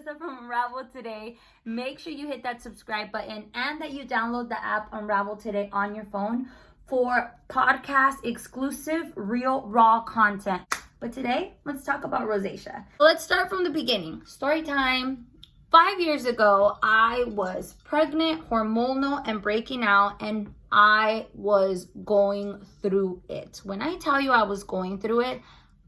Melissa from Unravel Today. Make sure you hit that subscribe button and that you download the app Unravel Today on your phone for podcast exclusive real raw content. But today, let's talk about rosacea. Let's start from the beginning. Story time. 5 years ago, I was pregnant, hormonal, and breaking out, and I was going through it. When I tell you I was going through it,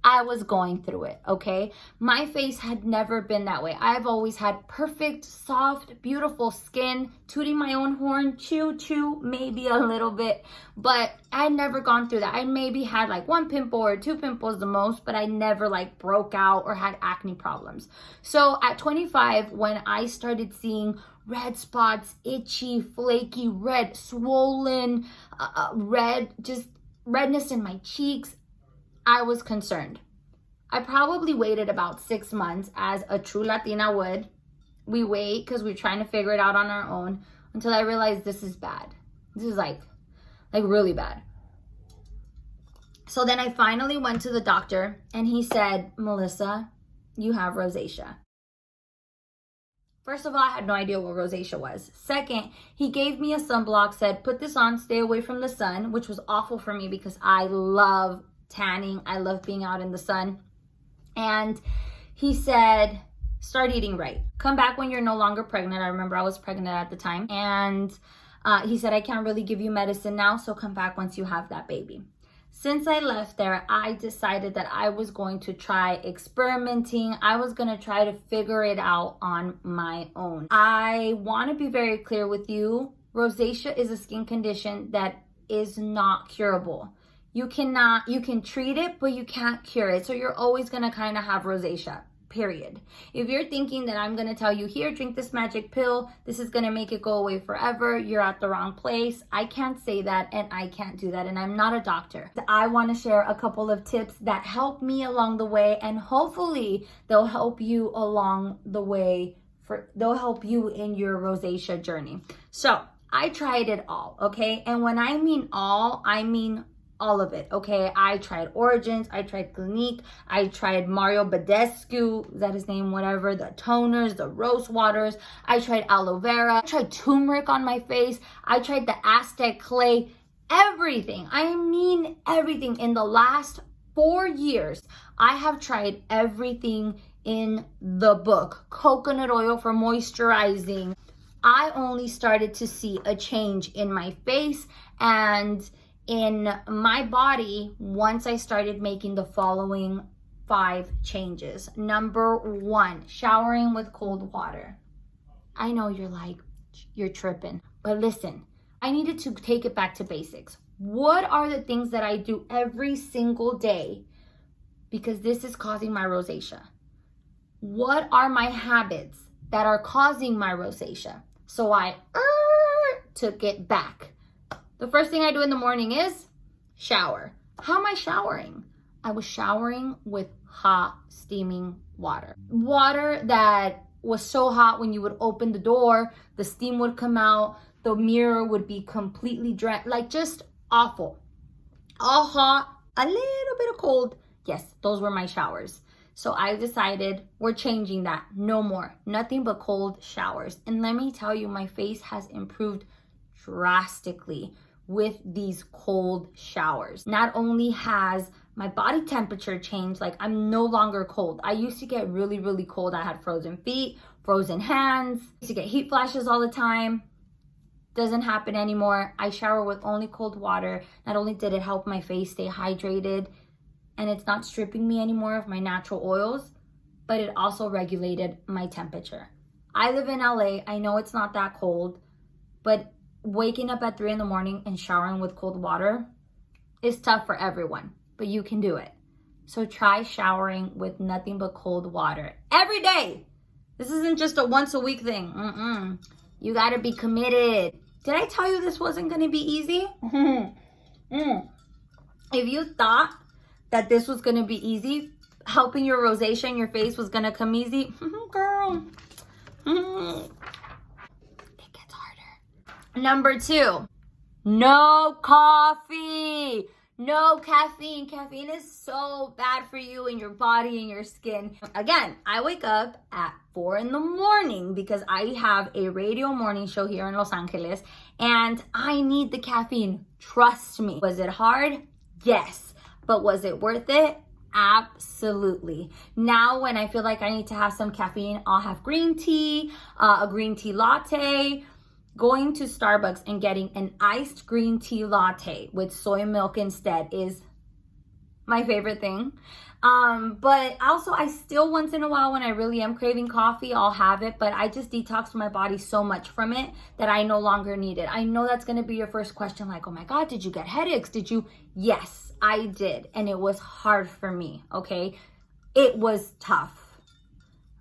I was going through it, okay? My face had never been that way. I've always had perfect, soft, beautiful skin, tooting my own horn, chew, maybe a little bit, but I had never gone through that. I maybe had like 1 pimple or 2 pimples the most, but I never like broke out or had acne problems. So at 25, when I started seeing red spots, itchy, flaky, red, swollen, red, just redness in my cheeks, I was concerned. I probably waited about 6 months, as a true Latina would. We wait because we're trying to figure it out on our own, until I realized this is bad. This is like really bad. So then I finally went to the doctor and he said, Melissa, you have rosacea. First of all, I had no idea what rosacea was. Second, he gave me a sunblock, said, put this on, stay away from the sun, which was awful for me because I love tanning. I love being out in the sun. And he said, start eating right. Come back when you're no longer pregnant. I remember I was pregnant at the time. And he said, I can't really give you medicine now, so come back once you have that baby. Since I left there, I decided that I was going to try experimenting. I was going to try to figure it out on my own. I want to be very clear with you. Rosacea is a skin condition that is not curable. You can treat it, but you can't cure it. So you're always going to kind of have rosacea, period. If you're thinking that I'm going to tell you, here, drink this magic pill, this is going to make it go away forever, you're at the wrong place. I can't say that, and I can't do that, and I'm not a doctor. I want to share a couple of tips that help me along the way, and hopefully they'll help you along the way. They'll help you in your rosacea journey. So I tried it all, okay? And when I mean all, I mean all of it, okay? I tried Origins, I tried Clinique, I tried Mario Badescu, is that his name? Whatever, the toners, the rose waters, I tried aloe vera, I tried turmeric on my face, I tried the Aztec clay, everything. I mean everything. In the last 4 years, I have tried everything in the book. Coconut oil for moisturizing. I only started to see a change in my face and in my body once I started making the following 5 changes. Number 1, showering with cold water. I know you're like, you're tripping, but listen, I needed to take it back to basics. What are the things that I do every single day? Because this is causing my rosacea. What are my habits that are causing my rosacea? So I took it back. The first thing I do in the morning is shower. How am I showering? I was showering with hot, steaming water. Water that was so hot when you would open the door, the steam would come out, the mirror would be completely drenched, like just awful. All hot, a little bit of cold. Yes, those were my showers. So I decided we're changing that. No more. Nothing but cold showers. And let me tell you, my face has improved drastically with these cold showers. Not only has my body temperature changed, like I'm no longer cold. I used to get really, really cold. I had frozen feet, frozen hands. I used to get heat flashes all the time. Doesn't happen anymore. I shower with only cold water. Not only did it help my face stay hydrated, and it's not stripping me anymore of my natural oils, but it also regulated my temperature. I live in LA. I know it's not that cold, but waking up at 3 in the morning and showering with cold water is tough for everyone, but you can do it. So try showering with nothing but cold water every day. This isn't just a once a week thing. You gotta be committed. Did I tell you this wasn't gonna be easy? If you thought that this was gonna be easy, helping your rosacea in your face was gonna come easy, girl. It gets harder. Number 2, no coffee. No caffeine. Caffeine is so bad for you and your body and your skin. Again, I wake up at 4 in the morning because I have a radio morning show here in Los Angeles and I need the caffeine. Trust me. Was it hard? Yes. But was it worth it? Absolutely. Now when I feel like I need to have some caffeine, I'll have green tea, a green tea latte. Going to Starbucks and getting an iced green tea latte with soy milk instead is my favorite thing. But also I still once in a while when I really am craving coffee, I'll have it, but I just detoxed my body so much from it that I no longer need it. I know that's going to be your first question, like, oh my God, did you get headaches? Did you? Yes, I did. And it was hard for me, okay? It was tough,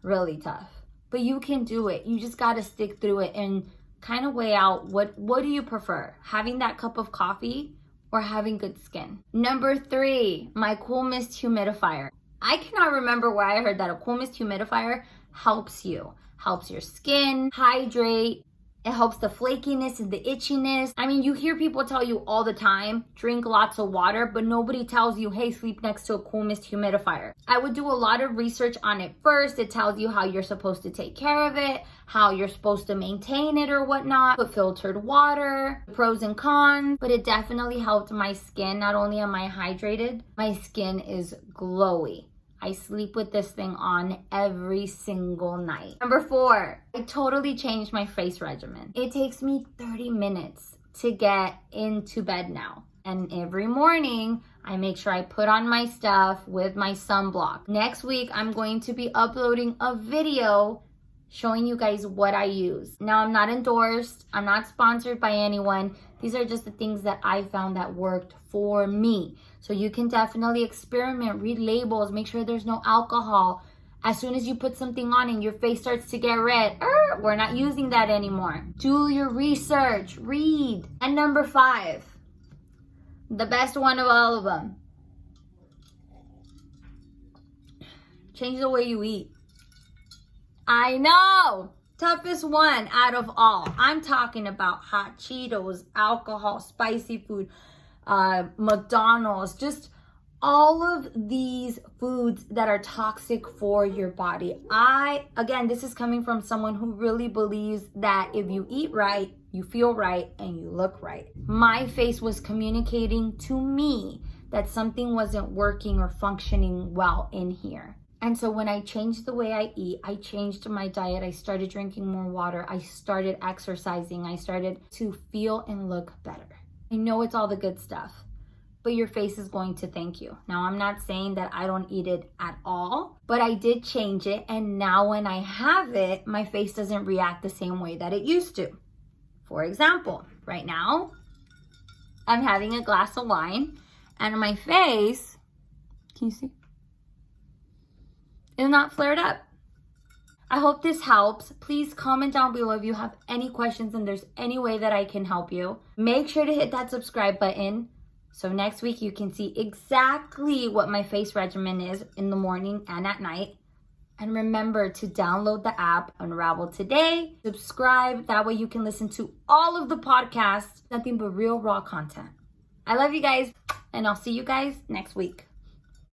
really tough, but you can do it. You just got to stick through it and kind of weigh out what do you prefer? Having that cup of coffee or having good skin? Number 3, my Cool Mist humidifier. I cannot remember where I heard that a Cool Mist humidifier helps you. Helps your skin hydrate. It helps the flakiness and the itchiness. I mean, you hear people tell you all the time, drink lots of water, but nobody tells you, hey, sleep next to a Cool Mist humidifier. I would do a lot of research on it first. It tells you how you're supposed to take care of it, how you're supposed to maintain it or whatnot, put filtered water, pros and cons, but it definitely helped my skin. Not only am I hydrated, my skin is glowy. I sleep with this thing on every single night. Number 4, I totally changed my face regimen. It takes me 30 minutes to get into bed now. And every morning, I make sure I put on my stuff with my sunblock. Next week, I'm going to be uploading a video showing you guys what I use. Now, I'm not endorsed. I'm not sponsored by anyone. These are just the things that I found that worked for me. So you can definitely experiment, read labels, make sure there's no alcohol. As soon as you put something on and your face starts to get red, we're not using that anymore. Do your research, read. And number 5, the best one of all of them. Change the way you eat. I know, toughest one out of all. I'm talking about hot Cheetos, alcohol, spicy food, McDonald's, just all of these foods that are toxic for your body. Again, this is coming from someone who really believes that if you eat right, you feel right, and you look right. My face was communicating to me that something wasn't working or functioning well in here. And so when I changed the way I eat, I changed my diet, I started drinking more water, I started exercising, I started to feel and look better. I know it's all the good stuff, but your face is going to thank you. Now, I'm not saying that I don't eat it at all, but I did change it. And now when I have it, my face doesn't react the same way that it used to. For example, right now, I'm having a glass of wine and my face, can you see? It's not flared up. I hope this helps. Please comment down below if you have any questions and there's any way that I can help you. Make sure to hit that subscribe button so next week you can see exactly what my face regimen is in the morning and at night. And remember to download the app Unravel today. Subscribe. That way you can listen to all of the podcasts. Nothing but real raw content. I love you guys and I'll see you guys next week.